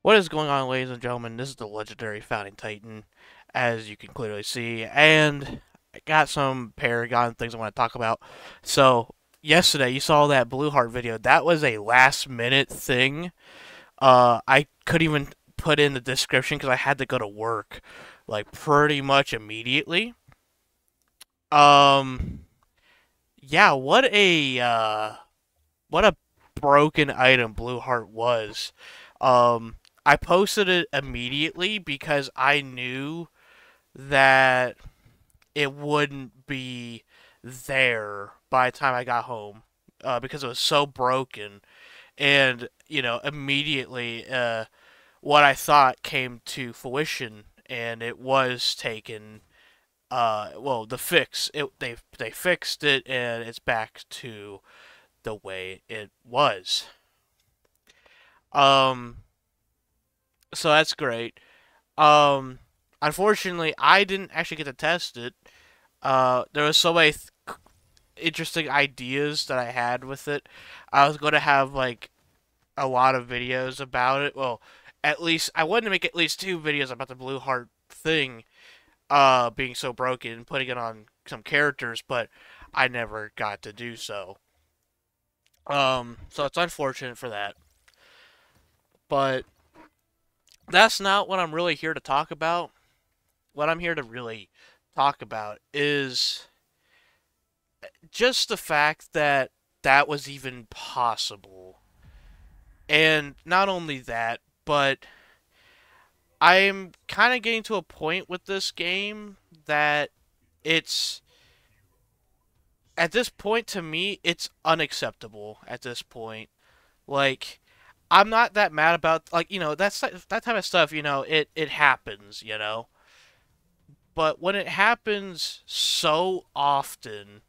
What is going on, ladies and gentlemen? This is the legendary Founding Titan, as you can clearly see, and I got some Paragon things I want to talk about. So, yesterday, you saw that Blue Heart video. That was a last minute thing. I couldn't even put in the description because I had to go to work, like, pretty much immediately. Um, yeah, what a broken item Blue Heart was. Um, I posted it immediately because I knew that it wouldn't be there by the time I got home because it was so broken. And, immediately what I thought came to fruition and it was taken. Well, the fix they fixed it and it's back to the way it was. Um, so that's great. Um, Unfortunately, I didn't actually get to test it. There was so many interesting ideas that I had with it. I was going to have like a lot of videos about it. Well, at least I wanted to make at least two videos about the Blue Heart thing, being so broken and putting it on some characters, but I never got to do so. So it's unfortunate for that. But that's not what I'm really here to talk about. What I'm here to really talk about is just the fact that that was even possible. And not only that, but I'm kind of getting to a point with this game that it's at this point to me it's unacceptable at this point. Like I'm not that mad about like that type of stuff, it happens, But when it happens so often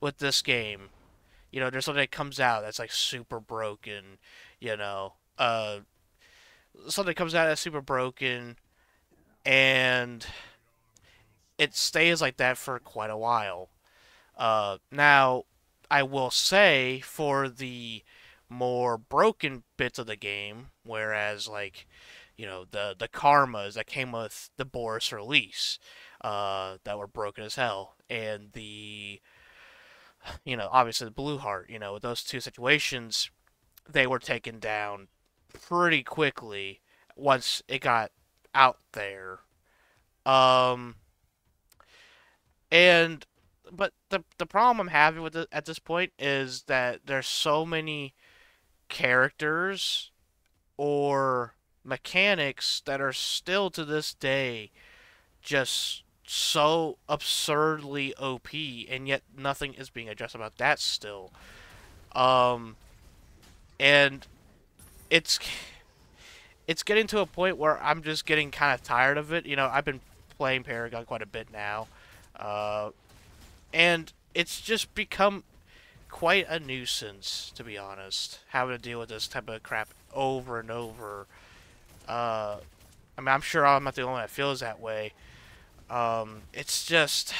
with this game, there's something that comes out that's like super broken, you know, uh, something comes out that's super broken, and it stays like that for quite a while. Now, I will say for the more broken bits of the game, whereas like, the karmas that came with the Boris release, that were broken as hell, and the obviously the Blue Heart, with those two situations, they were taken down pretty quickly once it got out there. Um, and but the problem I'm having with it at this point is that there's so many characters or mechanics that are still to this day just so absurdly OP, and yet nothing is being addressed about that still. Um, and it's it's getting to a point where I'm just getting kind of tired of it. I've been playing Paragon quite a bit now, uh, and it's just become quite a nuisance, to be honest, having to deal with this type of crap over and over. Uh, I mean, I'm sure I'm not the only one that feels that way. It's just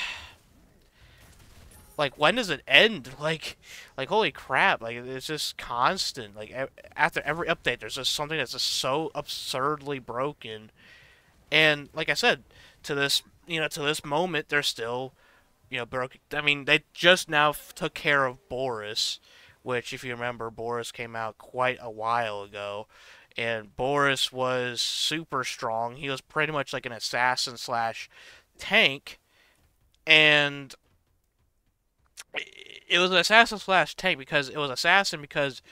like, when does it end? Like holy crap! Like it's just constant. Like after every update, there's just something that's just so absurdly broken. And like I said, to this moment, they're still broken. I mean, they just now took care of Boris, which, if you remember, Boris came out quite a while ago, and Boris was super strong. He was pretty much like an assassin slash tank, and it was an assassin slash tank because it was assassin because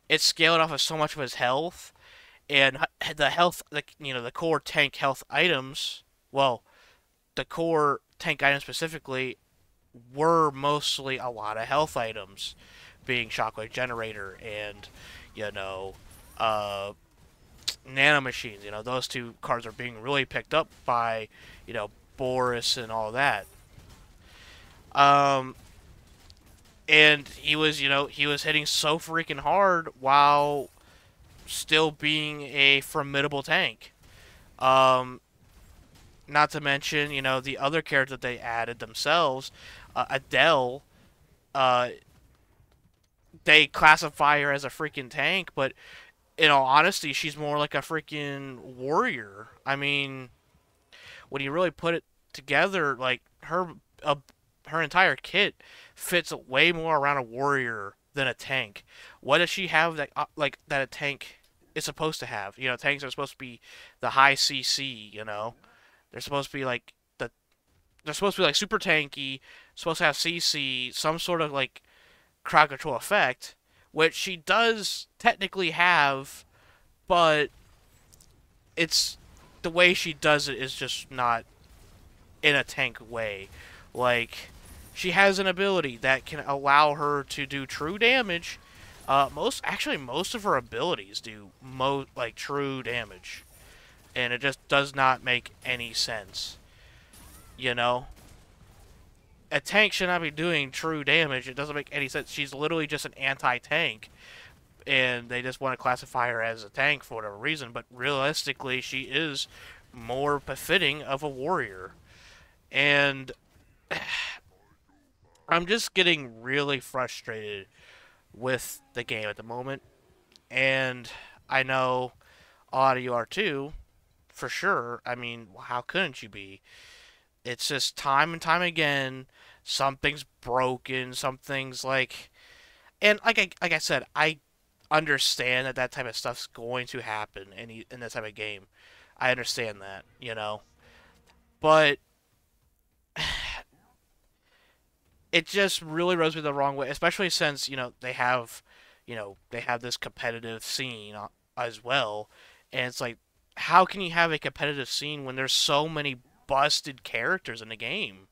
it scaled off of so much of his health and the health, the core tank health items. Well, the core tank items specifically were mostly a lot of health items, being Shockwave Generator and, you know, uh, Nano Machines. Those two cards are being really picked up by, Boris and all that. Um, and he was hitting so freaking hard while still being a formidable tank. Um, Not to mention, the other character that they added themselves, Adele. Uh, they classify her as a freaking tank, but in all honesty, she's more like a freaking warrior. I mean, when you really put it together, like uh, her entire kit fits way more around a warrior than a tank. What does she have that like that a tank is supposed to have? You know, tanks are supposed to be the high CC. You know, they're supposed to be like they're supposed to be like super tanky, supposed to have CC, some sort of like crowd control effect, which she does technically have, but it's the way she does it is just not in a tank way. Like, she has an ability that can allow her to do true damage. Most of her abilities do like true damage, and it just does not make any sense. You know, a tank should not be doing true damage. It doesn't make any sense. She's literally just an anti-tank, and they just want to classify her as a tank for whatever reason. But realistically, she is more befitting of a warrior, and I'm just getting really frustrated with the game at the moment, and I know a lot of you are too, for sure. I mean, how couldn't you be? It's just time and time again, something's broken, something's like, and like I said, I understand that that type of stuff's going to happen in this type of game. I understand that, you know, but it just really rubs me the wrong way, especially since they have this competitive scene as well, and it's like, how can you have a competitive scene when there's so many busted characters in the game?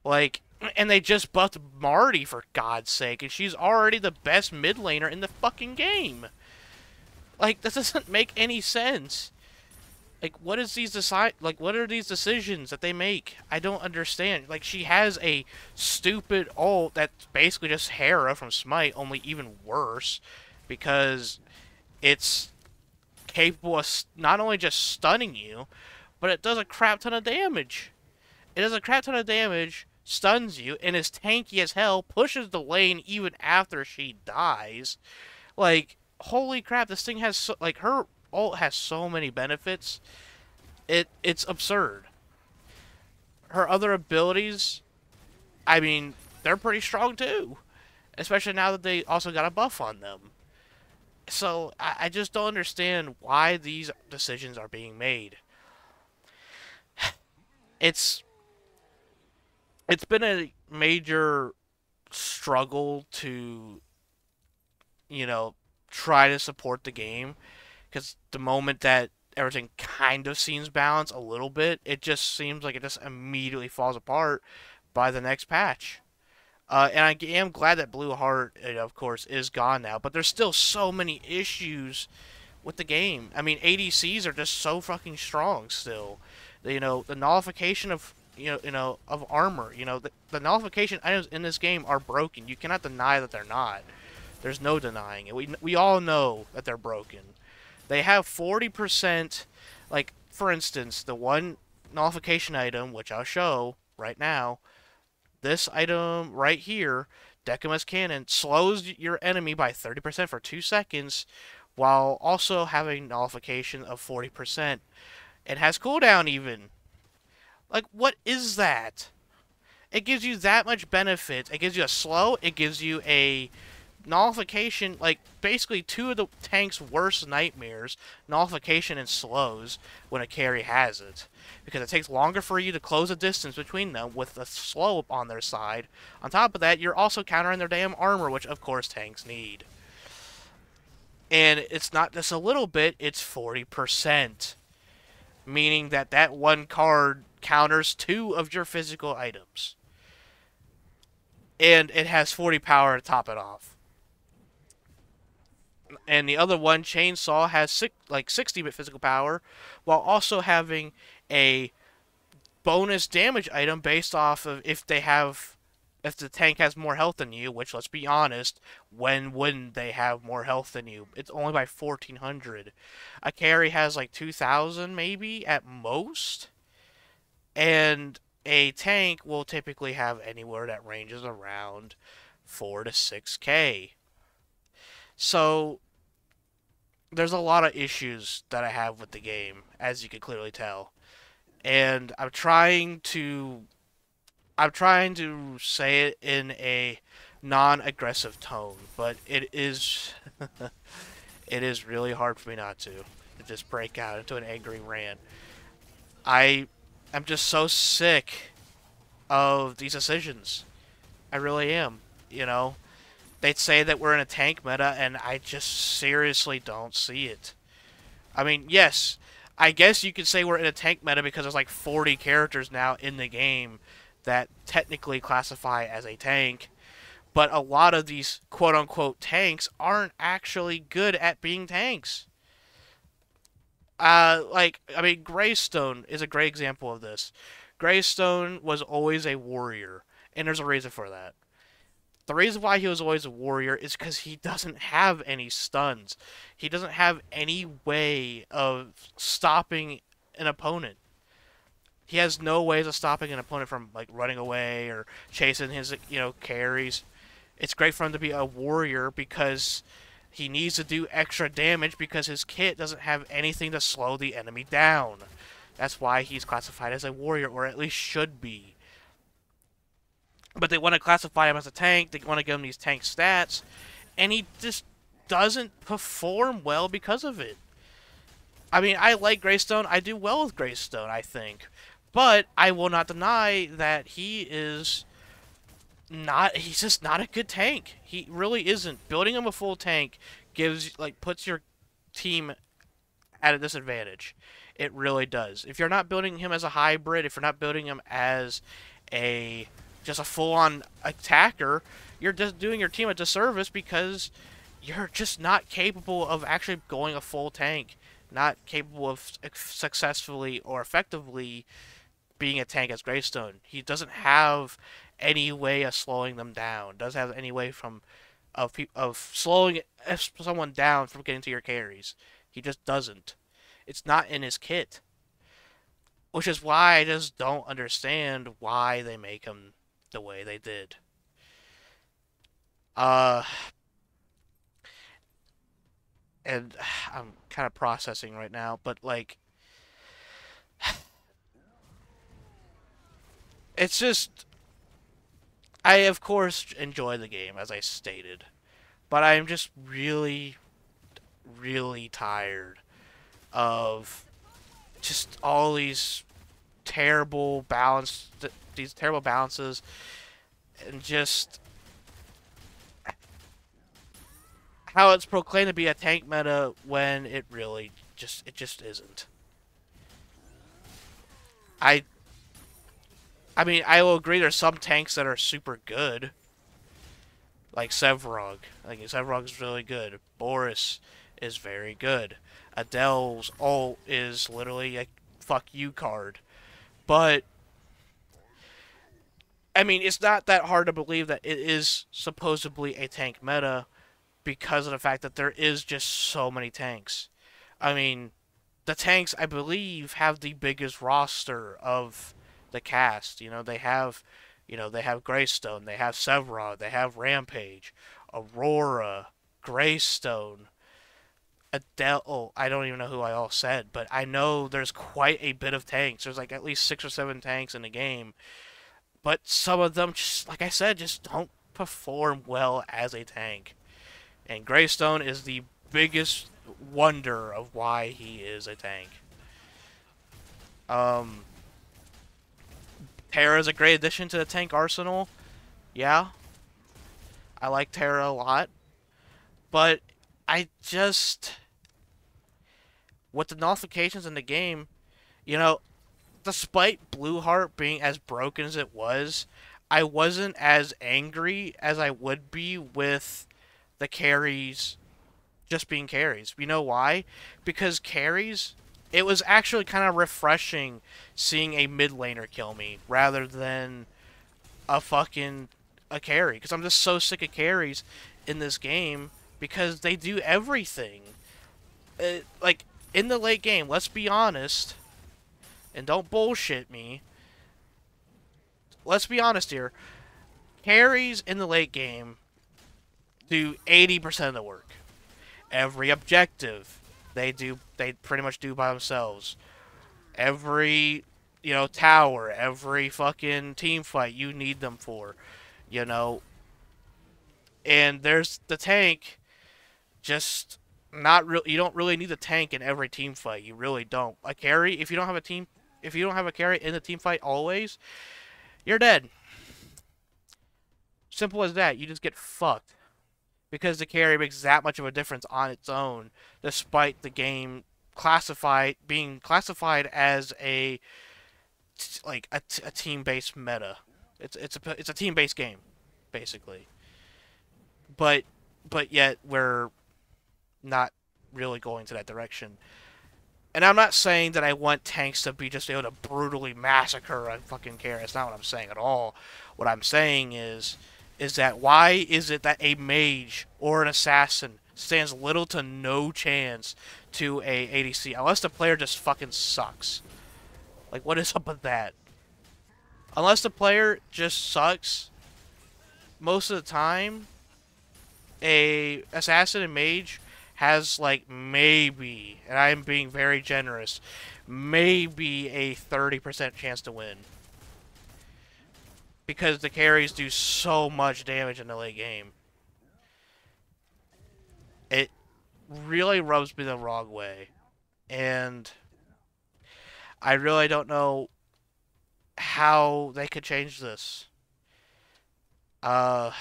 Like, and they just buffed Marty for God's sake, and she's already the best mid laner in the fucking game. Like, this doesn't make any sense. Like, what are these decisions that they make? I don't understand. Like, she has a stupid ult that's basically just Hera from Smite, only even worse, because it's capable of not only just stunning you, but it does a crap ton of damage. It does a crap ton of damage, stuns you, and is tanky as hell, pushes the lane even after she dies. Like, holy crap, this thing has like her ult has so many benefits. It's absurd. Her other abilities, I mean, they're pretty strong too, especially now that they also got a buff on them. So I just don't understand why these decisions are being made. It's it's been a major struggle to, you know, try to support the game, because the moment that everything kind of seems balanced a little bit, it just seems like it just immediately falls apart by the next patch. And I am glad that Blue Heart, of course, is gone now, but there's still so many issues with the game. I mean, ADCs are just so fucking strong still. The nullification of of armor. The nullification items in this game are broken. You cannot deny that they're not. There's no denying it. We all know that they're broken. They have 40%, like, for instance, the one nullification item, which I'll show right now, this item right here, Decumus Cannon, slows your enemy by 30% for 2 seconds, while also having nullification of 40%. It has cooldown even. Like, what is that? It gives you that much benefit. It gives you a slow, it gives you a nullification, like basically two of the tank's worst nightmares, nullification and slows, when a carry has it. Because it takes longer for you to close a distance between them with a slow on their side. On top of that, you're also countering their damn armor, which of course tanks need. And it's not just a little bit, it's 40%. Meaning that that one card counters 2 of your physical items. And it has 40 power to top it off. And the other one, Chainsaw, has 60-bit physical power, while also having a bonus damage item based off of if the tank has more health than you. Which, let's be honest, when wouldn't they have more health than you? It's only by 1400. A carry has like 2000 maybe at most, and a tank will typically have anywhere that ranges around 4 to 6k. So there's a lot of issues that I have with the game, as you can clearly tell, and I'm trying to say it in a non-aggressive tone, but it is it is really hard for me not to just break out into an angry rant. I am just so sick of these decisions. I really am. You know, they'd say that we're in a tank meta, and I just seriously don't see it. I mean, yes, I guess you could say we're in a tank meta because there's like 40 characters now in the game that technically classify as a tank, but a lot of these quote unquote tanks aren't actually good at being tanks. I mean, Greystone is a great example of this. Greystone was always a warrior, and there's a reason for that. The reason why he was always a warrior is because he doesn't have any stuns. He doesn't have any way of stopping an opponent. He has no ways of stopping an opponent from like running away or chasing his carries. It's great for him to be a warrior because he needs to do extra damage because his kit doesn't have anything to slow the enemy down. That's why he's classified as a warrior, or at least should be. But they want to classify him as a tank, they want to give him these tank stats, and he just doesn't perform well because of it. I mean, I like Greystone, I do well with Greystone, I think. But I will not deny that he's just not a good tank. He really isn't. Building him a full tank puts your team at a disadvantage. It really does. If you're not building him as a hybrid, if you're not building him as a just a full-on attacker, you're just doing your team a disservice because you're just not capable of actually going a full tank, not capable of successfully or effectively being a tank as Greystone. He doesn't have any way of slowing them down. Doesn't have any way of slowing someone down from getting to your carries. He just doesn't. It's not in his kit. Which is why I just don't understand why they make him the way they did. Uh, and I'm kind of processing right now, but like, it's just, I of course enjoy the game as I stated, but I'm just really, really tired of just all these these terrible balances, and just how it's proclaimed to be a tank meta when it really just isn't. I I mean, I will agree there's some tanks that are super good, like Sevrog. I think Sevrog is really good. Boris is very good. Adele's ult is literally a fuck you card. But I mean, it's not that hard to believe that it is supposedly a tank meta because of the fact that there is just so many tanks. I mean, the tanks, I believe, have the biggest roster of the cast. They have Greystone, they have Sevrog, they have Rampage, Aurora, Greystone, Adele. Oh, I don't even know who I all said, but I know there's quite a bit of tanks. There's like at least 6 or 7 tanks in the game, but some of them, just like I said, just don't perform well as a tank. And Greystone is the biggest wonder of why he is a tank. Um, Terra is a great addition to the tank arsenal. Yeah, I like Terra a lot, but I just, with the nullifications in the game, you know, despite Blueheart being as broken as it was, I wasn't as angry as I would be with the carries just being carries. You know why? Because carries, it was actually kind of refreshing seeing a mid laner kill me rather than a carry. Because I'm just so sick of carries in this game because they do everything. Like, in the late game, let's be honest, and don't bullshit me. Let's be honest here. Carries in the late game do 80% of the work. Every objective, They pretty much do by themselves. Every, tower, every fucking team fight you need them for, you know. And there's the tank, just not real. You don't really need the tank in every team fight. You really don't. A carry, if you don't have a carry in the team fight always, you're dead. Simple as that. You just get fucked because the carry makes that much of a difference on its own, despite the game being classified as a team-based meta. It's a team-based game, basically. But yet we're not really going to that direction. And I'm not saying that I want tanks to be just able to brutally massacre a fucking carry. That's not what I'm saying at all. What I'm saying is that why is it that a mage or an assassin stands little to no chance to a ADC unless the player just fucking sucks? Like, what is up with that? Unless the player just sucks, most of the time, a assassin and mage has like maybe, and I'm being very generous, maybe a 30% chance to win. Because the carries do so much damage in the late game. It really rubs me the wrong way. And I really don't know how they could change this. At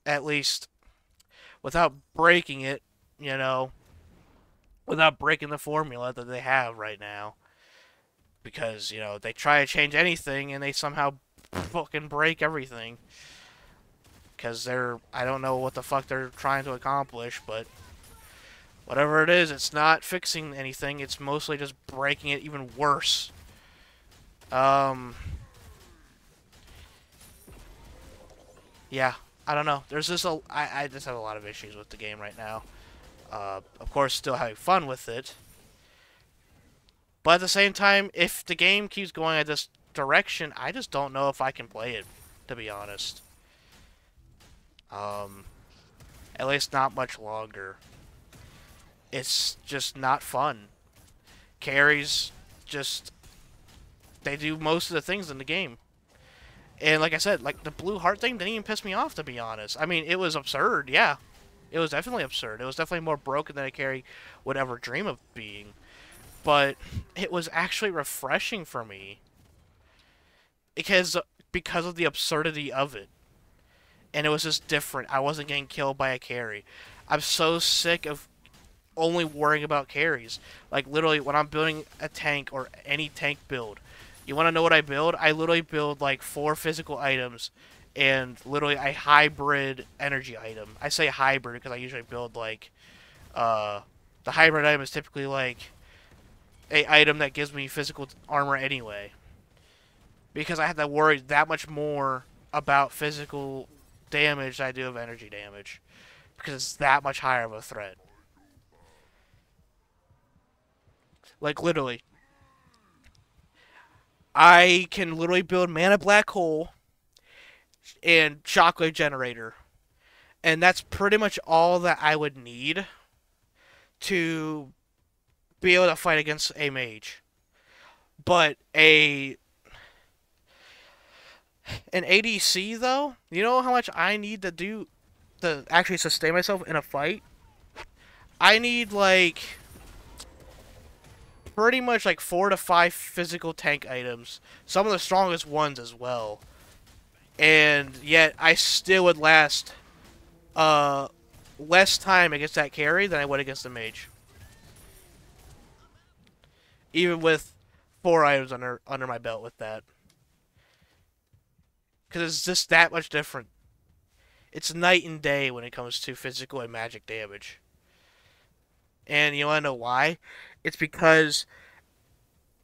least without breaking it, without breaking the formula that they have right now. Because, they try to change anything and they somehow fucking break everything. Because I don't know what the fuck they're trying to accomplish, but whatever it is, it's not fixing anything. It's mostly just breaking it even worse. Yeah, I don't know. There's just I just have a lot of issues with the game right now. Of course, still having fun with it. But at the same time, if the game keeps going at this direction, I just don't know if I can play it, to be honest. At least not much longer. It's just not fun. Carries they do most of the things in the game. And like I said, like the blue heart thing didn't even piss me off, to be honest. I mean, it was absurd, yeah. It was definitely absurd. It was definitely more broken than a carry would ever dream of being. But it was actually refreshing for me. Because of the absurdity of it. And it was just different. I wasn't getting killed by a carry. I'm so sick of only worrying about carries. Like, literally, when I'm building a tank or any tank build, you want to know what I build? I literally build, like, 4 physical items and literally a hybrid energy item. I say hybrid because I usually build, like, the hybrid item is typically, like, a item that gives me physical armor anyway. Because I have to worry that much more about physical damage than I do of energy damage. Because it's that much higher of a threat. Like, literally. I can literally build Mana Black Hole and Shockwave Generator. And that's pretty much all that I would need to be able to fight against a mage. But an ADC, though, you know how much I need to do to actually sustain myself in a fight? I need, like, pretty much, like, 4 to 5 physical tank items. Some of the strongest ones as well. And yet, I still would last, less time against that carry than I would against the mage. Even with 4 items under my belt with that. Because it's just that much different. It's night and day when it comes to physical and magic damage. And you want to know why? It's because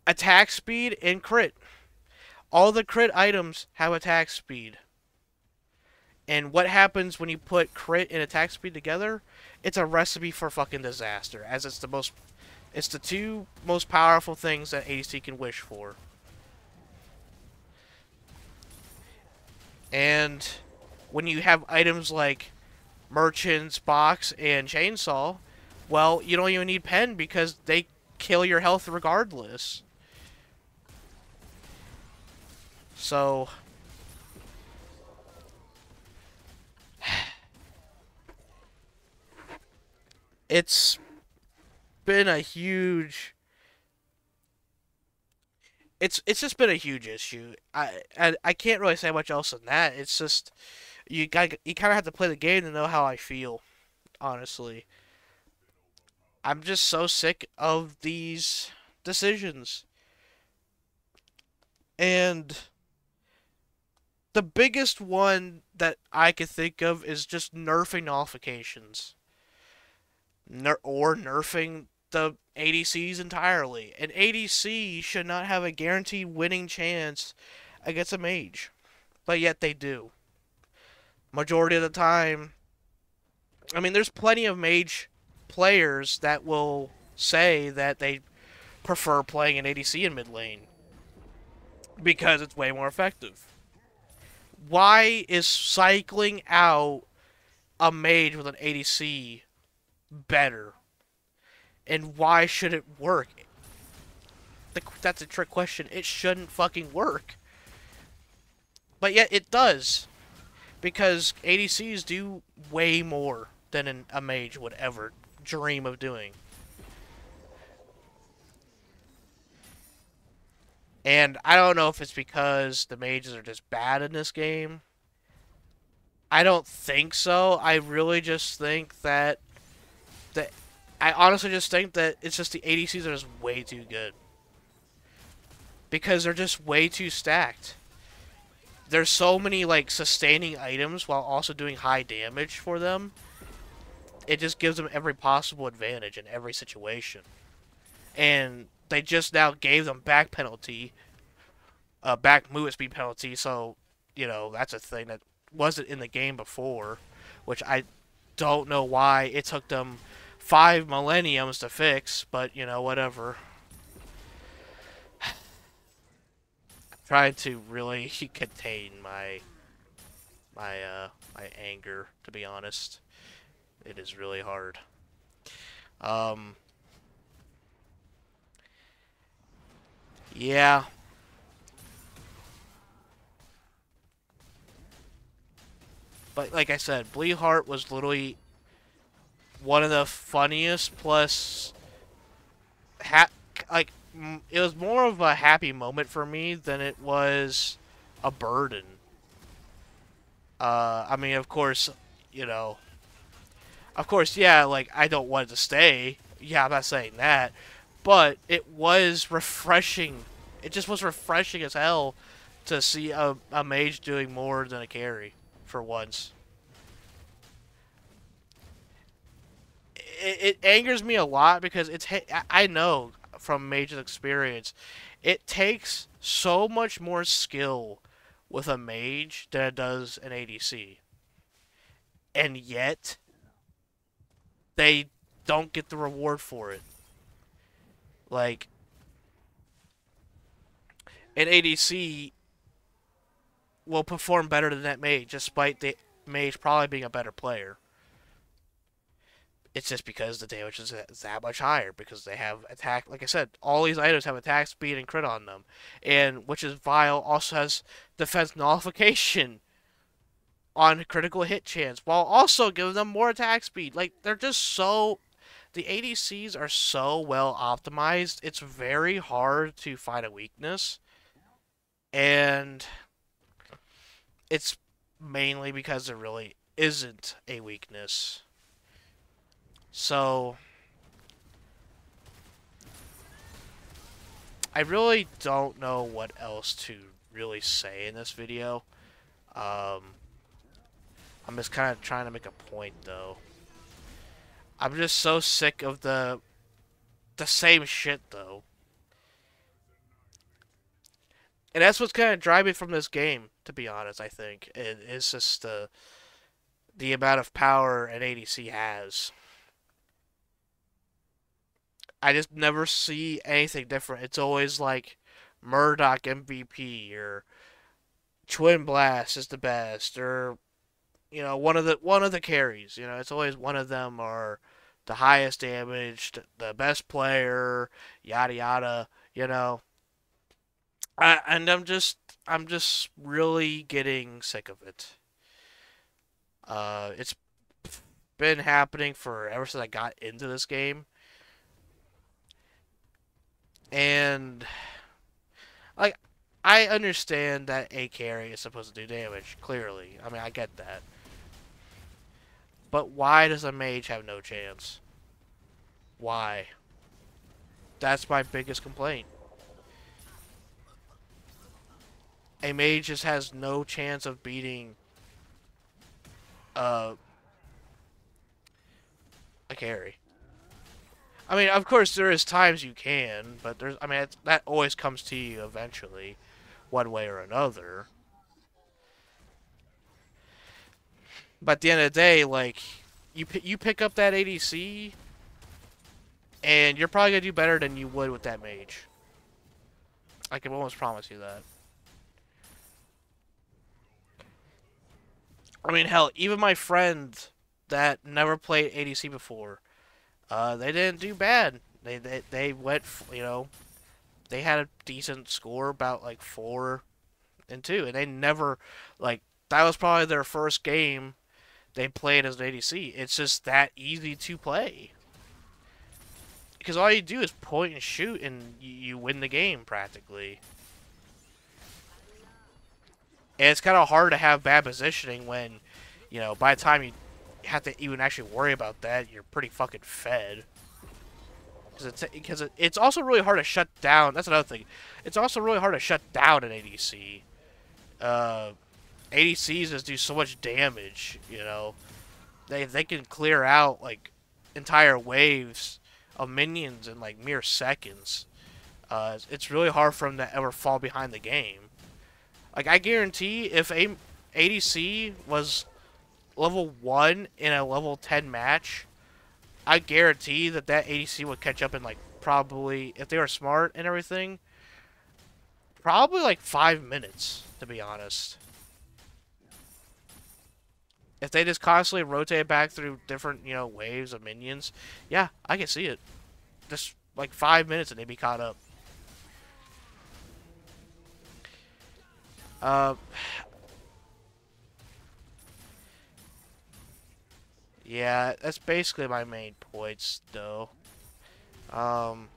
attack speed and crit. All the crit items have attack speed. And what happens when you put crit and attack speed together? It's a recipe for fucking disaster. As it's the 2 most powerful things that ADC can wish for. And when you have items like Merchant's Box and Chainsaw, Well, you don't even need pen because they kill your health regardless. So it's been a huge it's just been a huge issue. I can't really say much else than that. It's just you kind of have to play the game to know how I feel, honestly. I'm just so sick of these decisions. And the biggest one that I could think of is just nerfing nullifications. Or nerfing the ADCs entirely. An ADC should not have a guaranteed winning chance against a mage. But yet they do. Majority of the time. I mean, there's plenty of mage players that will say that they prefer playing an ADC in mid lane because it's way more effective. Why is cycling out a mage with an ADC better? And why should it work? That's a trick question. It shouldn't fucking work. But yet it does. Because ADCs do way more than a mage would ever dream of doing. And I don't know if it's because the mages are just bad in this game. I don't think so. I really just think that I honestly just think that it's just the ADCs are just way too good. Because they're just way too stacked. There's so many like sustaining items while also doing high damage for them. It just gives them every possible advantage in every situation. And they just now gave them back penalty, back movement speed penalty, so that's a thing that wasn't in the game before, which I don't know why it took them 5 millenniums to fix, but whatever. Trying to really contain my anger, to be honest. It is really hard. Um, yeah, but like I said, Bleedheart was literally one of the funniest. Plus, ha like it was more of a happy moment for me than it was a burden. I mean, you know, of course, yeah, like I don't want it to stay. Yeah, I'm not saying that, but it was refreshing. It just was refreshing as hell to see a mage doing more than a carry for once. It angers me a lot because I know from mage's experience, it takes so much more skill with a mage than it does an ADC, and yet they don't get the reward for it. Like an ADC will perform better than that mage, despite the mage probably being a better player. It's just because the damage is that much higher because they have attack. Like I said, all these items have attack speed and crit on them, and which is Vile also has defense nullification on critical hit chance, while also giving them more attack speed. Like they're just so the ADCs are so well optimized. It's very hard to find a weakness, and it's mainly because there really isn't a weakness. So I really don't know what else to really say in this video. Um, I'm just kind of trying to make a point though. I'm just so sick of the same shit though. And that's what's kind of driving me from this game, to be honest, I think. It's just the amount of power an ADC has. I just never see anything different. It's always like Murdoch MVP or Twin Blast is the best or one of the carries. It's always one of them or the highest damage, the best player, yada yada. You know, and I'm just really getting sick of it. It's been happening for ever since I got into this game, and like I understand that a carry is supposed to do damage. Clearly, I mean I get that, but why does a mage have no chance? Why? That's my biggest complaint. A mage just has no chance of beating uh, a carry. I mean, of course, there is times you can, but there's, I mean, that always comes to you eventually, one way or another. But at the end of the day, like, you pick up that ADC, and you're probably gonna do better than you would with that mage. I can almost promise you that. I mean, hell, even my friend that never played ADC before, they didn't do bad. They went, you know, they had a decent score, about like 4-2, and they never, like, that was probably their first game they played as an ADC. It's just that easy to play. Because all you do is point and shoot, and you win the game, practically. And it's kind of hard to have bad positioning when, you know, by the time you have to even actually worry about that, you're pretty fucking fed. Because it's also really hard to shut down. That's another thing. It's also really hard to shut down an ADC. ADCs just do so much damage, you know. They can clear out, like, entire waves of minions in, like, mere seconds. It's really hard for them to ever fall behind the game. Like, I guarantee if a ADC was level 1 in a level 10 match, I guarantee that ADC would catch up in, like, probably, if they were smart and everything, probably, like, 5 minutes, to be honest. If they just constantly rotate back through different, you know, waves of minions, yeah, I can see it. Just, like, 5 minutes and they'd be caught up. Uh, yeah, that's basically my main points, though. Um,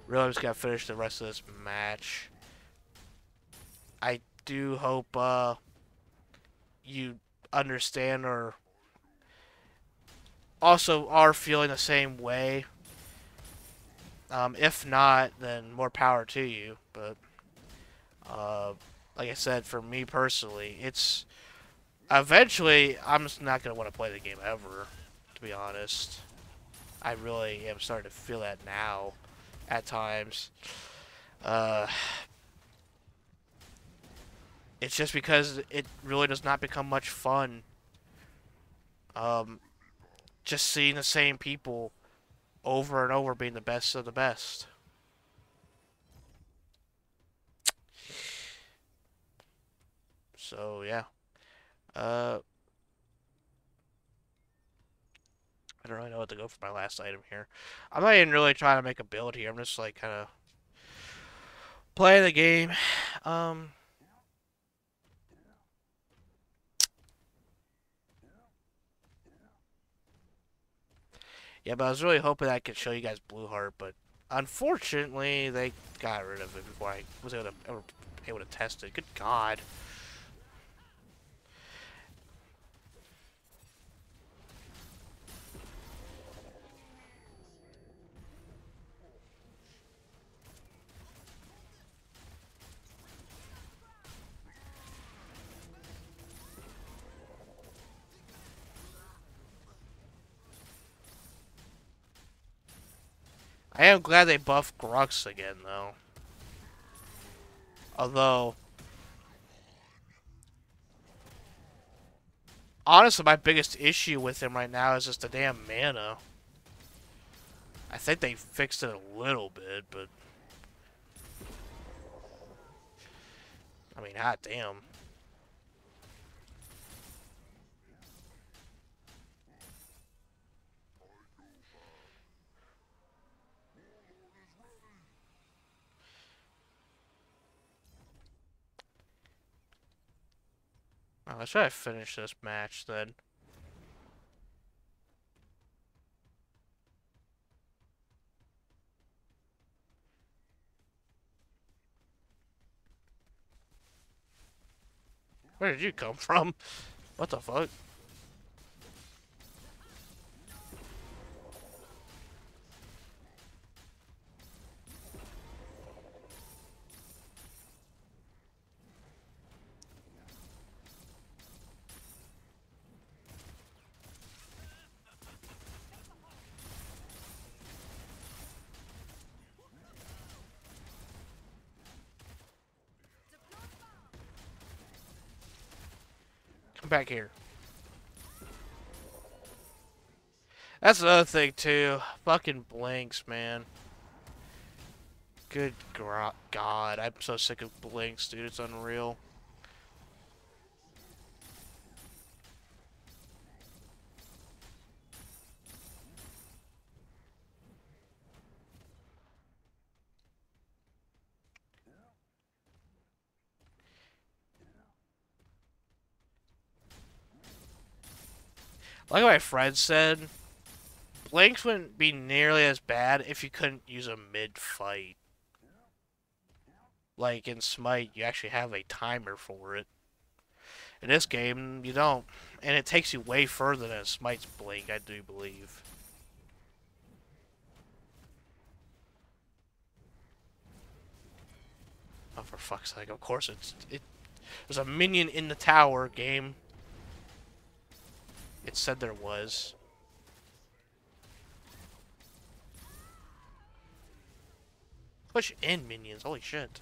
really, I'm just gonna finish the rest of this match. I do hope, you understand or also are feeling the same way. If not, then more power to you. But, like I said, for me personally, it's eventually I'm just not gonna want to play the game ever. To be honest, I really am starting to feel that now, at times. Uh, it's just because it really does not become much fun. Um, just seeing the same people over and over being the best of the best. So yeah. Uh, I don't really know what to go for my last item here. I'm not even really trying to make a build here. I'm just like kind of playing the game. Um, yeah, but I was really hoping I could show you guys Blue Heart, but unfortunately they got rid of it before I was able to test it. Good God. I am glad they buffed Grux again, though. Although, honestly, my biggest issue with him right now is just the damn mana. I think they fixed it a little bit, but I mean, hot damn. Let's try to finish this match then. Where did you come from? What the fuck? Come back here. That's another thing too. Fucking blinks, man. Good God, I'm so sick of blinks, dude. It's unreal. Like my friend said, blinks wouldn't be nearly as bad if you couldn't use a mid-fight. Like in Smite, you actually have a timer for it. In this game, you don't. And it takes you way further than Smite's blink, I do believe. Oh, for fuck's sake, of course there's a minion in the tower, game. It said there was. Push in, minions, holy shit.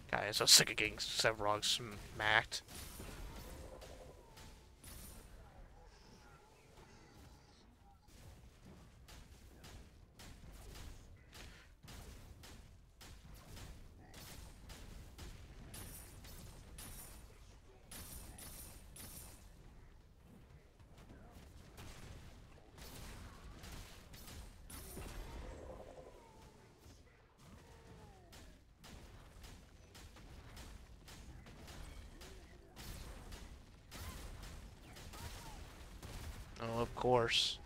God, I'm so sick of getting Sevrog smacked. Oh, of course.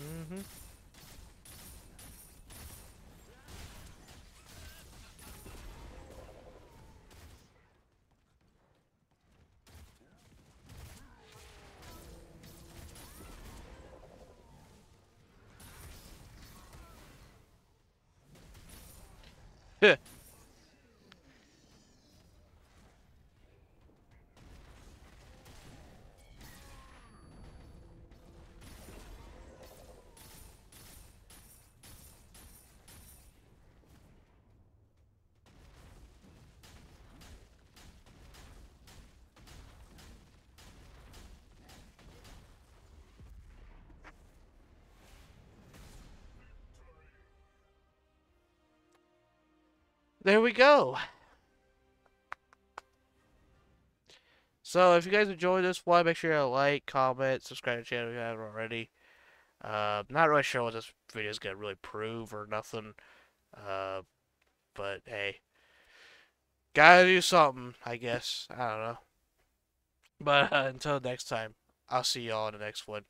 Mm-hmm. There we go. So, if you guys enjoyed this one, make sure you like, comment, subscribe to the channel if you haven't already. Not really sure what this video is gonna really prove or nothing. Uh, but hey, gotta do something, I guess. I don't know. But until next time, I'll see y'all in the next one.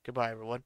Goodbye, everyone.